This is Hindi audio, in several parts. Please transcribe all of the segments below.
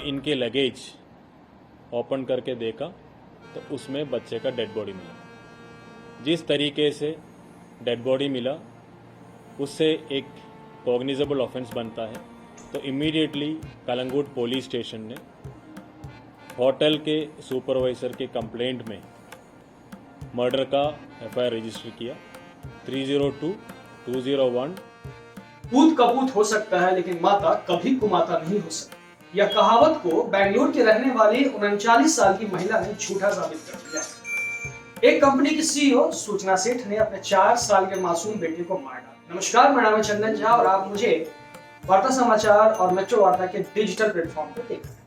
इनके लगेज ओपन करके देखा तो उसमें बच्चे का डेड बॉडी मिला। जिस तरीके से डेड बॉडी मिला उससे एक कॉग्निजेबल ऑफेंस बनता है। तो इमीडिएटली कलंगुट पुलिस स्टेशन ने होटल के सुपरवाइज़र के कंप्लेंट में मर्डर का एफआईआर रजिस्टर किया 302-201। पूत कपूत हो सकता है लेकिन माता कभी कुमाता नहीं हो सकती। यह कहावत को बेंगलुरु की रहने वाली 39 साल की महिला ने झूठा साबित कर दिया है। एक कंपनी की सीईओ सूचना सेठ ने अपने 4 साल के मासूम बेटे को मार डाला। नमस्कार, मेरा नाम है चंदन झा और आप मुझे वार्ता समाचार और मेट्रो वार्ता के डिजिटल प्लेटफॉर्म पर देख रहे हैं।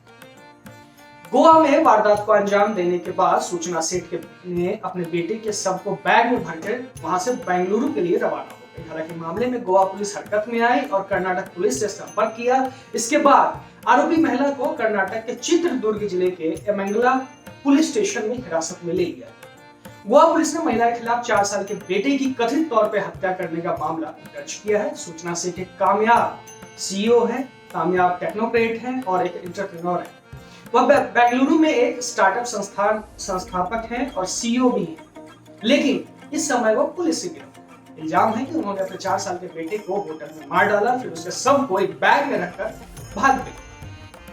गोवा में वारदात को अंजाम देने के बाद सूचना सेठ ने अपने बेटे के शव को बैग में भरकर वहां से बेंगलुरु के लिए रवाना हो गई। हालांकि मामले में गोवा पुलिस हरकत में आई और कर्नाटक पुलिस से संपर्क किया। इसके बाद आरोपी महिला को कर्नाटक के चित्रदुर्ग जिले के एमंगला पुलिस स्टेशन में हिरासत में ले लिया। गोवा पुलिस ने महिला के खिलाफ 4 साल के बेटे की कथित तौर पर हत्या करने का मामला दर्ज किया है। सूचना सेठ एक कामयाब सीईओ है, कामयाब टेक्नोक्रेट है और एक एंटरप्रेन्योर है। वह बेंगलुरु में एक स्टार्टअप संस्थान संस्थापक हैं और सीईओ भी हैं। लेकिन इस समय वो पुलिस से गिरफ्तार। इल्जाम है कि उन्होंने अपने 4 साल के बेटे को होटल में मार डाला, फिर उसके शव को एक बैग में रखकर भाग गए,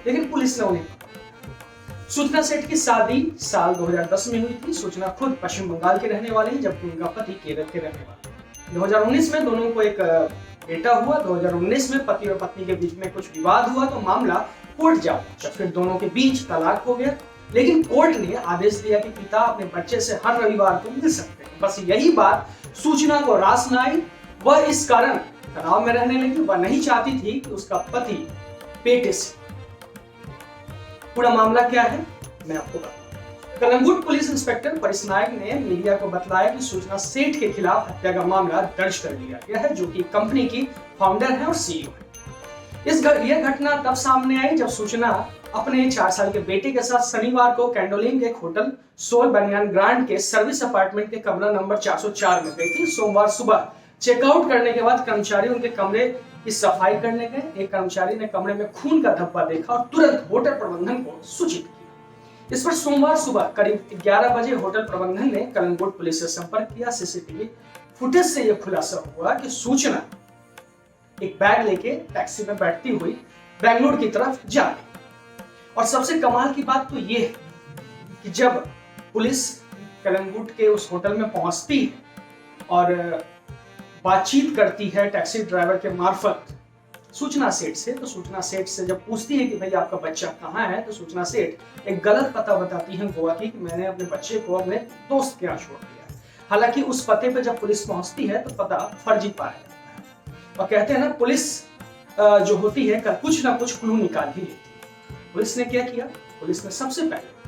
लेकिन पुलिस ने उन्हें पकड़ा। सूचना सेठ की शादी साल 2010 में हुई थी। सूचना खुद पश्चिम बंगाल के रहने वाले हैं, जबकि उनका पति केरल के रहने वाले। 2019 में दोनों को एक बेटा हुआ। 2019 में पति और पत्नी के बीच में कुछ विवाद हुआ तो मामला कोर्ट जा पहुंचा। फिर दोनों के बीच तलाक हो गया, लेकिन कोर्ट ने आदेश दिया कि पिता अपने बच्चे से हर रविवार को मिल सकते हैं। बस यही बात सूचना को रास न आई। वह इस कारण तनाव में रहने लगी। वह नहीं चाहती थी कि उसका पति बेटे से। पूरा मामला क्या है मैं आपको बताऊं। कलंगुट पुलिस इंस्पेक्टर परिस नायक ने मीडिया को बतलाया कि सूचना सेठ के खिलाफ हत्या का मामला दर्ज कर लिया गया है, जो कि कंपनी की फाउंडर है और सीईओ है। यह घटना तब सामने आई जब सूचना अपने 4 साल के बेटे के साथ शनिवार को कैंडोलिन के होटल सोल बनियान ग्रांड के सर्विस अपार्टमेंट के कमरा नंबर 404 में गई थी। सोमवार सुबह चेकआउट करने के बाद कर्मचारी उनके कमरे की सफाई करने गए। एक कर्मचारी ने कमरे में खून का धब्बा देखा और तुरंत होटल प्रबंधन को सूचित किया। इस पर सोमवार सुबह करीब 11 बजे होटल प्रबंधन ने कलंगुट पुलिस से संपर्क किया। सीसीटीवी फुटेज से यह खुलासा हुआ कि सूचना एक बैग लेके टैक्सी में बैठती हुई बेंगलुरु की तरफ जा रही। और सबसे कमाल की बात तो ये है कि जब पुलिस कलंगुट के उस होटल में पहुंचती है और बातचीत करती है टैक्सी ड्राइवर के मार्फत सूचना सेठ से, तो सूचना सेठ से जब पूछती है कि भाई आपका बच्चा कहाँ है, तो सूचना सेठ एक गलत पता बताती है गोवा की, कि मैंने अपने बच्चे को अपने दोस्त के यहाँ छोड़ दिया। हालांकि उस पते पे जब पुलिस पहुंचती है तो पता फर्जी पाया जाता है। और कहते हैं ना, पुलिस जो होती है कुछ ना कुछ क्लू निकाल ही लेती है। पुलिस ने क्या किया? पुलिस ने सबसे पहले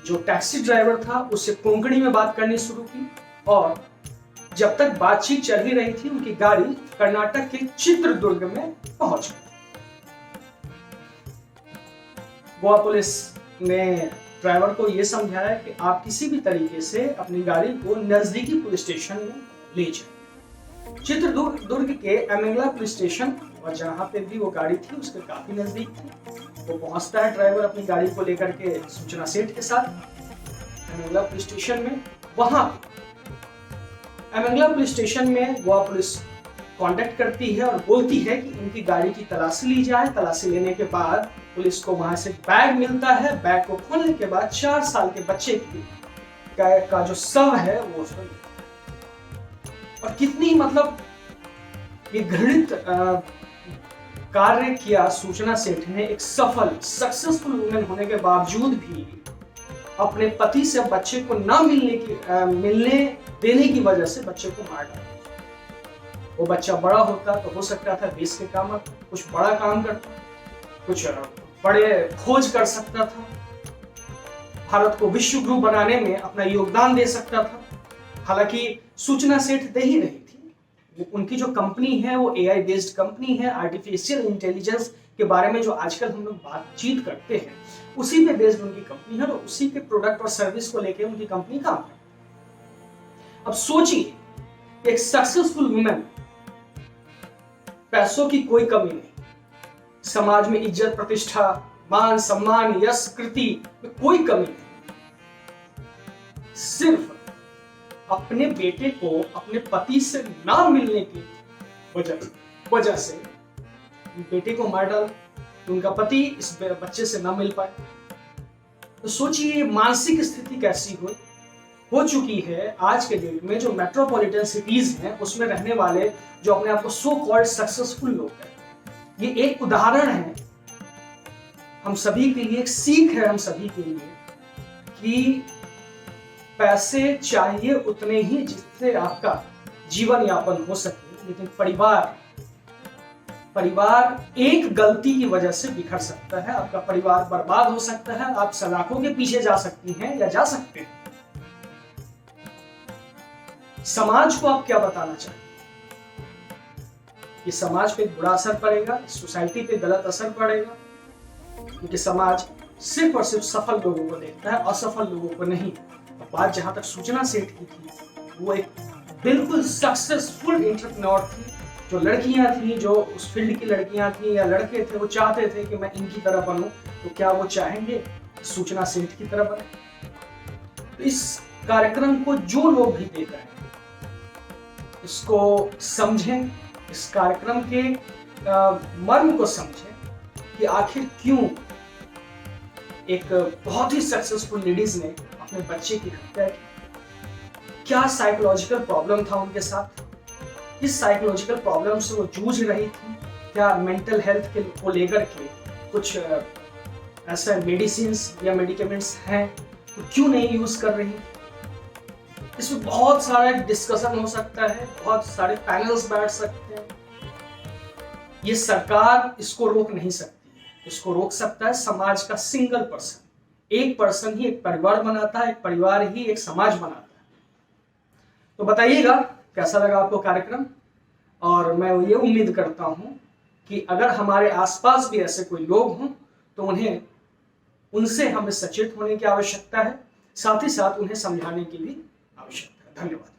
जो टैक्सी ड्राइवर था उससे कोंकणी में बात करनी शुरू की और जब तक बातचीत चल ही रही थी उनकी गाड़ी कर्नाटक के चित्रदुर्ग में पहुंच गई। गोवा पुलिस ने ड्राइवर को यह समझाया कि आप किसी भी तरीके से अपनी गाड़ी को नजदीकी पुलिस स्टेशन में ले जाए। चित्रदुर्ग के एमंगला पुलिस स्टेशन और जहां पे भी वो गाड़ी थी उसके काफी नजदीक थी। वो पहुंचता है ड्राइवर अपनी गाड़ी को लेकर के सूचना सेठ के साथ एमंगला पुलिस स्टेशन में। वहां एमंगला पुलिस स्टेशन में गोवा पुलिस कांटेक्ट करती है और बोलती है कि उनकी गाड़ी की तलाशी ली जाए। तलाशी लेने के बाद पुलिस को वहां से बैग मिलता है। बैग को खोलने के बाद 4 साल के बच्चे का जो शव है वो और कितनी मतलब ये घृणित कार्य किया सूचना सेठ ने। एक सफल सक्सेसफुल वुमेन होने के बावजूद भी अपने पति से बच्चे को न मिलने देने की वजह से बच्चे को मार डाला। वो बच्चा बड़ा होता तो हो सकता था देश के काम कुछ बड़ा काम करता, कुछ बड़े खोज कर सकता था, भारत को विश्व गुरु बनाने में अपना योगदान दे सकता था। हालांकि सूचना सेठ दे ही नहीं थी। उनकी जो कंपनी है वो एआई बेस्ड कंपनी है। आर्टिफिशियल इंटेलिजेंस के बारे में जो आजकल हम लोग बातचीत करते हैं उसी पे बेस्ड उनकी कंपनी है और उसी के प्रोडक्ट और सर्विस को लेकर उनकी कंपनी काम करती है। अब सोचिए, एक सक्सेसफुल वुमेन, पैसों की कोई कमी नहीं, समाज में इज्जत, प्रतिष्ठा, मान, सम्मान, यश, कृति में कोई कमी नहीं। सिर्फ अपने बेटे को अपने पति से ना मिलने की वजह से बेटे को मार डाला तो उनका पति इस बच्चे से ना मिल पाए। तो सोचिए मानसिक स्थिति कैसी हो चुकी है आज के डेट में। जो मेट्रोपॉलिटन सिटीज हैं उसमें रहने वाले जो अपने आप को सो कॉल्ड सक्सेसफुल लोग हैं, ये एक उदाहरण है हम सभी के लिए, एक सीख है हम सभी के लिए कि पैसे चाहिए उतने ही जिससे आपका जीवन यापन हो सके, लेकिन परिवार एक गलती की वजह से बिखर सकता है, आपका परिवार बर्बाद हो सकता है, आप सलाखों के पीछे जा सकती हैं या जा सकते हैं। समाज को आप क्या बताना चाहते हैं कि समाज पे बुरा असर पड़ेगा, सोसाइटी पे गलत असर पड़ेगा, क्योंकि समाज सिर्फ और सिर्फ सफल लोगों को देखता है, असफल लोगों को नहीं। बात जहां तक सूचना सेठ की थी, वो एक बिल्कुल सक्सेसफुल एंटरप्रेन्योर थी। जो लड़कियां थी, जो उस फील्ड की लड़कियां थी या लड़के थे, वो चाहते थे कि मैं इनकी तरह बनूं, तो क्या वो चाहेंगे सूचना सेठ की तरह बने? तो इस कार्यक्रम को जो लोग भी देख रहे हैं इसको समझें, इस कार्यक्रम के मर्म को समझें कि आखिर क्यों एक बहुत ही सक्सेसफुल लेडीज ने अपने बच्चे की हत्या की। क्या साइकोलॉजिकल प्रॉब्लम था उनके साथ, किस साइकोलॉजिकल प्रॉब्लम से वो जूझ रही थी, क्या मेंटल हेल्थ को लेकर के कुछ ऐसे मेडिसिन या मेडिकेमेंट्स हैं तो क्यों नहीं यूज कर रही। इसमें बहुत सारा डिस्कशन हो सकता है, बहुत सारे पैनल्स बैठ सकते हैं। ये सरकार इसको रोक नहीं सकती, इसको रोक सकता है समाज का सिंगल पर्सन। एक पर्सन ही एक परिवार बनाता है, एक परिवार ही एक समाज बनाता है। तो बताइएगा कैसा लगा आपको कार्यक्रम, और मैं ये उम्मीद करता हूं कि अगर हमारे आसपास भी ऐसे कोई लोग हों तो उनसे हमें सचेत होने की आवश्यकता है, साथ ही साथ उन्हें समझाने की भी आवश्यकता है। धन्यवाद।